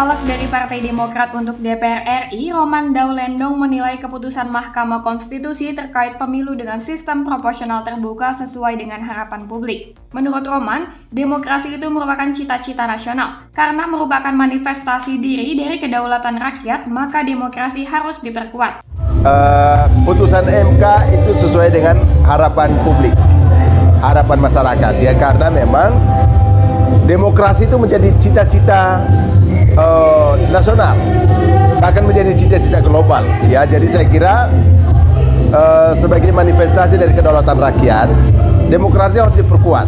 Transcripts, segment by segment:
Caleg dari Partai Demokrat untuk DPR RI, Roman Daulendong menilai keputusan Mahkamah Konstitusi terkait pemilu dengan sistem proporsional terbuka sesuai dengan harapan publik. Menurut Roman, demokrasi itu merupakan cita-cita nasional. Karena merupakan manifestasi diri dari kedaulatan rakyat, maka demokrasi harus diperkuat. Putusan MK itu sesuai dengan harapan publik, harapan masyarakat. Ya, karena memang demokrasi itu menjadi cita-cita nasional, bahkan menjadi cita-cita global. Ya, jadi saya kira sebagai manifestasi dari kedaulatan rakyat, demokrasi harus diperkuat,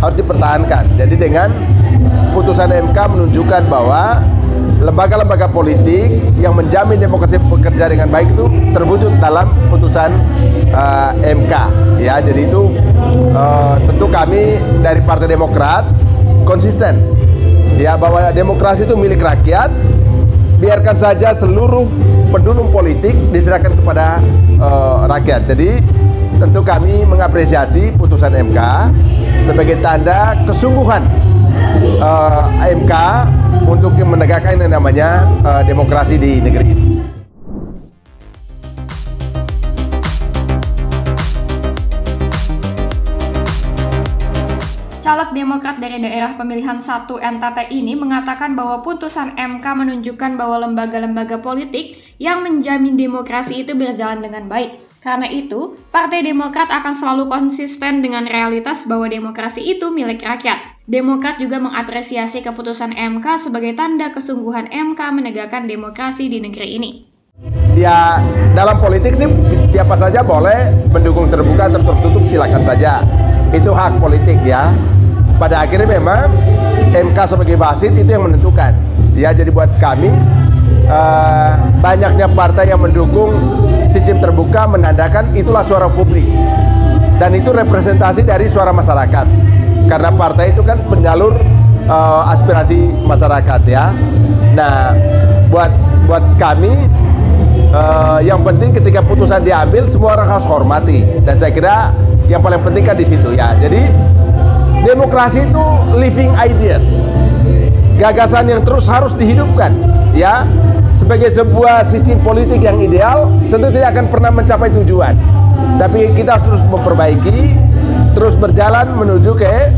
harus dipertahankan. Jadi dengan putusan MK menunjukkan bahwa lembaga-lembaga politik yang menjamin demokrasi bekerja dengan baik itu terwujud dalam putusan MK. Ya, jadi itu tentu kami dari Partai Demokrat konsisten, ya, bahwa demokrasi itu milik rakyat. Biarkan saja seluruh pendulum politik diserahkan kepada rakyat. Jadi tentu kami mengapresiasi putusan MK sebagai tanda kesungguhan MK untuk menegakkan yang namanya demokrasi di negeri ini. Caleg Demokrat dari daerah pemilihan 1 NTT ini mengatakan bahwa putusan MK menunjukkan bahwa lembaga-lembaga politik yang menjamin demokrasi itu berjalan dengan baik. Karena itu, Partai Demokrat akan selalu konsisten dengan realitas bahwa demokrasi itu milik rakyat. Demokrat juga mengapresiasi keputusan MK sebagai tanda kesungguhan MK menegakkan demokrasi di negeri ini. Ya, dalam politik sih siapa saja boleh mendukung terbuka atau tertutup, silakan saja. Itu hak politik, ya. Pada akhirnya memang MK sebagai wasit itu yang menentukan. Ya, jadi buat kami banyaknya partai yang mendukung sistem terbuka menandakan itulah suara publik dan itu representasi dari suara masyarakat. Karena partai itu kan penyalur aspirasi masyarakat, ya. Nah, buat kami yang penting ketika putusan diambil semua orang harus hormati, dan saya kira yang paling penting kan di situ, ya. Jadi demokrasi itu living ideas, gagasan yang terus harus dihidupkan, ya. Sebagai sebuah sistem politik yang ideal tentu tidak akan pernah mencapai tujuan, tapi kita harus terus memperbaiki, terus berjalan menuju ke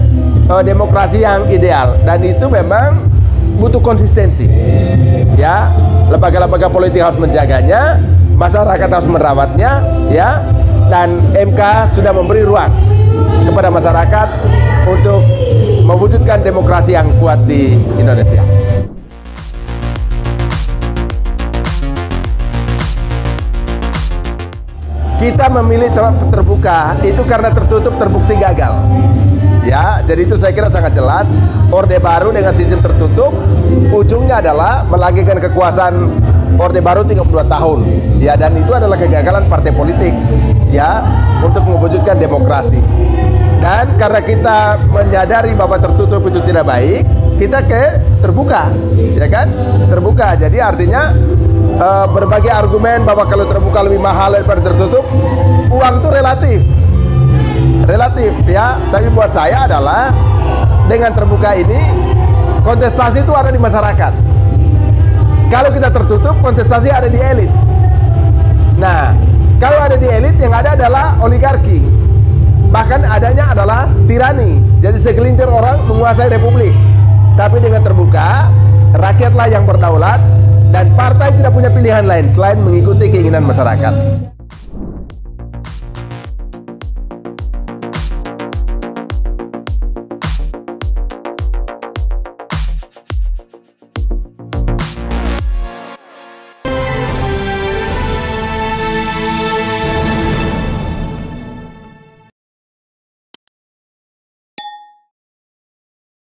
demokrasi yang ideal, dan itu memang butuh konsistensi, ya. Lembaga-lembaga politik harus menjaganya, masyarakat harus merawatnya, ya. Dan MK sudah memberi ruang kepada masyarakat untuk mewujudkan demokrasi yang kuat di Indonesia. Kita memilih terbuka itu karena tertutup terbukti gagal. Ya, jadi itu saya kira sangat jelas. Orde Baru dengan sistem tertutup ujungnya adalah melanggengkan kekuasaan Orde Baru 32 tahun. Ya, dan itu adalah kegagalan partai politik, ya, untuk mewujudkan demokrasi. Dan karena kita menyadari bahwa tertutup itu tidak baik, kita ke terbuka, ya kan? Terbuka. Jadi artinya berbagai argumen bahwa kalau terbuka lebih mahal daripada tertutup, uang itu relatif, ya. Tapi buat saya adalah dengan terbuka ini kontestasi itu ada di masyarakat. Kalau kita tertutup, kontestasi ada di elit. Nah, kalau ada di elit, yang ada adalah oligarki. Bahkan adanya adalah tirani. Jadi segelintir orang menguasai republik. Tapi dengan terbuka, rakyatlah yang berdaulat dan partai tidak punya pilihan lain selain mengikuti keinginan masyarakat.